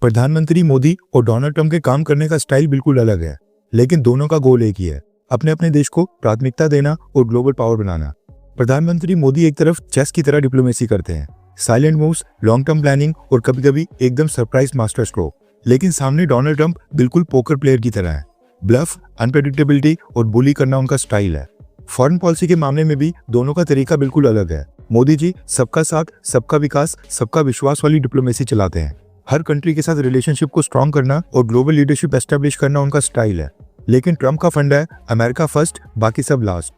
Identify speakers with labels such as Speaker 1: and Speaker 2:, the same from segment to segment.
Speaker 1: प्रधानमंत्री मोदी और Donald Trump के काम करने का स्टाइल बिल्कुल अलग है, लेकिन दोनों का गोल एक ही है, अपने अपने देश को प्राथमिकता देना और ग्लोबल पावर बनाना। प्रधानमंत्री मोदी एक तरफ चेस की तरह डिप्लोमेसी करते हैं, silent moves, long term planning और कभी कभी एकदम सरप्राइज मास्टर स्ट्रोक। लेकिन सामने डोनाल्ड ट्रंप बिल्कुल पोकर प्लेयर की तरह है। ब्लफ, अनप्रेडिक्टेबिलिटी और बुली करना उनका स्टाइल है। फॉरेन पॉलिसी के मामले में भी दोनों का तरीका बिल्कुल अलग है। मोदी जी सबका साथ, सबका विकास, सबका विश्वास वाली डिप्लोमेसी चलाते हैं। हर कंट्री के साथ रिलेशनशिप को स्ट्रॉन्ग करना और ग्लोबल लीडरशिप एस्टेब्लिश करना उनका स्टाइल है। लेकिन ट्रंप का फंडा है अमेरिका फर्स्ट, बाकी सब लास्ट।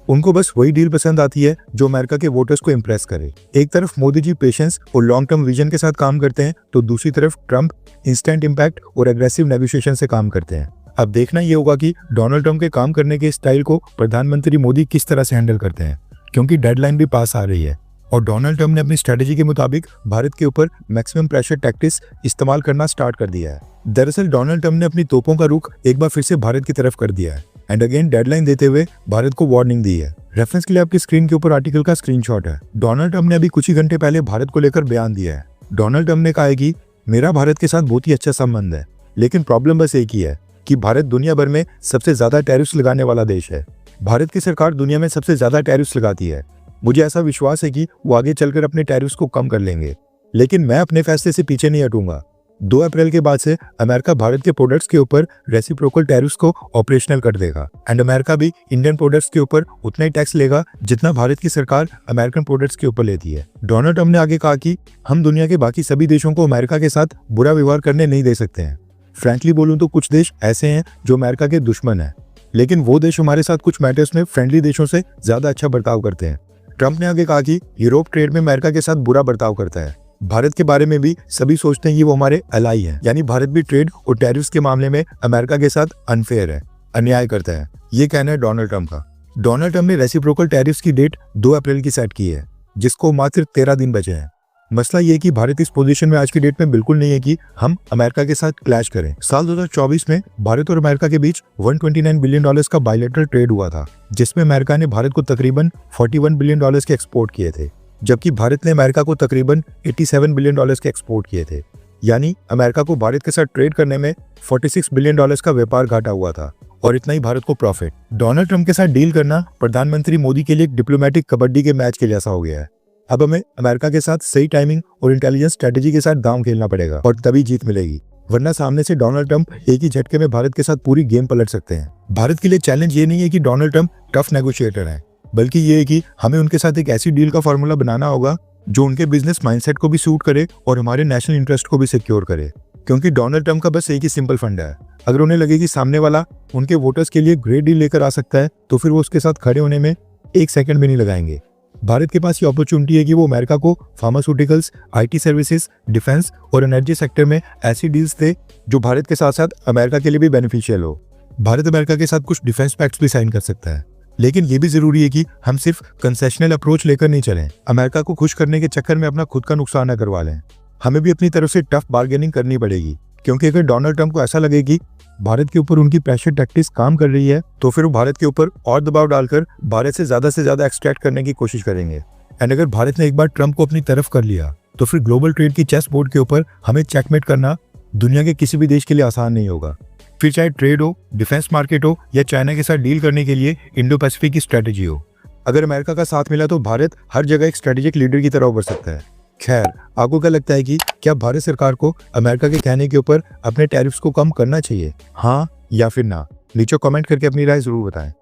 Speaker 1: उनको बस वही डील पसंद आती है जो अमेरिका के वोटर्स को इम्प्रेस करे। एक तरफ मोदी जी पेशेंस और लॉन्ग टर्म विजन के साथ काम करते हैं, तो दूसरी तरफ ट्रंप इंस्टेंट इम्पैक्ट और एग्रेसिव नेगोशिएशन से काम करते हैं। अब देखना ये होगा कि डोनाल्ड ट्रंप के काम करने के स्टाइल को प्रधानमंत्री मोदी किस तरह से हैंडल करते हैं, क्योंकि डेडलाइन भी पास आ रही है और डोनाल्ड ट्रंप ने अपनी स्ट्रेटेजी के मुताबिक भारत के ऊपर मैक्सिमम प्रेशर टैक्टिक्स इस्तेमाल करना स्टार्ट कर दिया है। दरअसल डोनाल्ड ट्रंप ने अपनी तोपों का रुख एक बार फिर से भारत की तरफ कर दिया है एंड अगेन डेडलाइन देते हुए भारत को वार्निंग दी है। रेफरेंस के लिए आपकी स्क्रीन के ऊपर आर्टिकल का स्क्रीनशॉट है। डोनाल्ड ट्रंप ने अभी कुछ ही घंटे पहले भारत को लेकर बयान दिया है। डोनाल्ड ट्रंप ने कहा है कि मेरा भारत के साथ बहुत ही अच्छा संबंध है, लेकिन प्रॉब्लम बस एक ही है कि भारत दुनिया भर में सबसे ज्यादा टैरिफ्स लगाने वाला देश है। भारत की सरकार दुनिया में सबसे ज्यादा टैरिफ्स लगाती है। मुझे ऐसा विश्वास है कि वो आगे चलकर अपने टैरिफ्स को कम कर लेंगे, लेकिन मैं अपने फैसले से पीछे नहीं हटूंगा। 2 अप्रैल के बाद से अमेरिका भारत के प्रोडक्ट्स के ऊपर रेसिप्रोकल टैरिफ्स को ऑपरेशनल कर देगा एंड अमेरिका भी इंडियन प्रोडक्ट्स के ऊपर उतना ही टैक्स लेगा जितना भारत की सरकार अमेरिकन प्रोडक्ट्स के ऊपर लेती है। डोनाल्ड ट्रंप ने आगे कहा कि हम दुनिया के बाकी सभी देशों को अमेरिका के साथ बुरा व्यवहार करने नहीं दे सकते हैं। फ्रैंकली बोलूं तो कुछ देश ऐसे हैं जो अमेरिका के दुश्मन हैं, लेकिन वो देश हमारे साथ कुछ मैटर्स में फ्रेंडली देशों से ज्यादा अच्छा बर्ताव करते हैं। ट्रंप ने आगे कहा कि यूरोप ट्रेड में अमेरिका के साथ बुरा बर्ताव करता है। भारत के बारे में भी सभी सोचते हैं कि वो हमारे अलाई है, यानी भारत भी ट्रेड और टैरिफ्स के मामले में अमेरिका के साथ अनफेयर है, अन्याय करता है। ये कहना है डोनाल्ड ट्रंप का। डोनाल्ड ट्रंप ने रेसिप्रोकल टैरिफ्स की डेट 2 अप्रैल की सेट की है, जिसको मात्र 13 दिन बचे हैं। मसला ये कि भारत इस पोजीशन में आज की डेट में बिल्कुल नहीं है कि हम अमेरिका के साथ क्लैश करें। साल 2024 में भारत और अमेरिका के बीच $129 बिलियन का बायलैटरल ट्रेड हुआ था, जिसमें अमेरिका ने भारत को तकरीबन $41 बिलियन के एक्सपोर्ट किए थे, जबकि भारत ने अमेरिका को तकरीबन $87 बिलियन के एक्सपोर्ट किए थे। यानी अमेरिका को भारत के साथ ट्रेड करने में $46 बिलियन का व्यापार घाटा हुआ था और इतना ही भारत को प्रॉफिट। डोनाल्ड ट्रंप के साथ डील करना प्रधानमंत्री मोदी के लिए एक डिप्लोमेटिक कबड्डी के मैच के जैसा हो गया है। अब हमें अमेरिका के साथ सही टाइमिंग और इंटेलिजेंस स्ट्रेटेजी के साथ दांव खेलना पड़ेगा और तभी जीत मिलेगी, वरना सामने से डोनाल्ड ट्रंप एक ही झटके में भारत के साथ पूरी गेम पलट सकते हैं। भारत के लिए चैलेंज ये नहीं है कि डोनाल्ड ट्रंप टफ नेगोशिएटर हैं, बल्कि ये है कि हमें उनके साथ एक ऐसी डील का फॉर्मूला बनाना होगा जो उनके बिजनेस माइंडसेट को भी सूट करे और हमारे नेशनल इंटरेस्ट को भी सिक्योर करे। क्योंकि डोनाल्ड ट्रंप का बस एक ही सिंपल फंडा है, अगर उन्हें लगे कि सामने वाला उनके वोटर्स के लिए ग्रेट डील लेकर आ सकता है, तो फिर वो उसके साथ खड़े होने में 1 सेकंड भी नहीं लगाएंगे। भारत के पास ये अपॉर्चुनिटी है कि वो अमेरिका को फार्मास्यूटिकल्स, IT सर्विसेज, डिफेंस और एनर्जी सेक्टर में ऐसी डील्स दे जो भारत के साथ साथ अमेरिका के लिए भी बेनिफिशियल हो। भारत अमेरिका के साथ कुछ डिफेंस पैक्ट्स भी साइन कर सकता है, लेकिन ये भी जरूरी है कि हम सिर्फ कंसेशनल अप्रोच लेकर नहीं चलें, अमेरिका को खुश करने के चक्कर में अपना खुद का नुकसान न करवा लें। हमें भी अपनी तरफ से टफ बार्गेनिंग करनी पड़ेगी, क्योंकि अगर डोनाल्ड ट्रंप को ऐसा लगे कि भारत के ऊपर उनकी प्रेशर टैक्टिक्स काम कर रही है, तो फिर वो भारत के ऊपर और दबाव डालकर भारत से ज्यादा एक्सट्रैक्ट करने की कोशिश करेंगे। एंड अगर भारत ने एक बार ट्रंप को अपनी तरफ कर लिया, तो फिर ग्लोबल ट्रेड की चेस बोर्ड के ऊपर हमें चेकमेट करना दुनिया के किसी भी देश के लिए आसान नहीं होगा। फिर चाहे ट्रेड हो, डिफेंस मार्केट हो या चाइना के साथ डील करने के लिए इंडो पैसिफिक की स्ट्रेटेजी हो, अगर अमेरिका का साथ मिला तो भारत हर जगह एक स्ट्रेटेजिक लीडर की तरह उभर सकता है। खैर, आपको क्या लगता है कि क्या भारत सरकार को अमेरिका के कहने के ऊपर अपने टैरिफ्स को कम करना चाहिए, हाँ या फिर ना? नीचे कमेंट करके अपनी राय जरूर बताएं।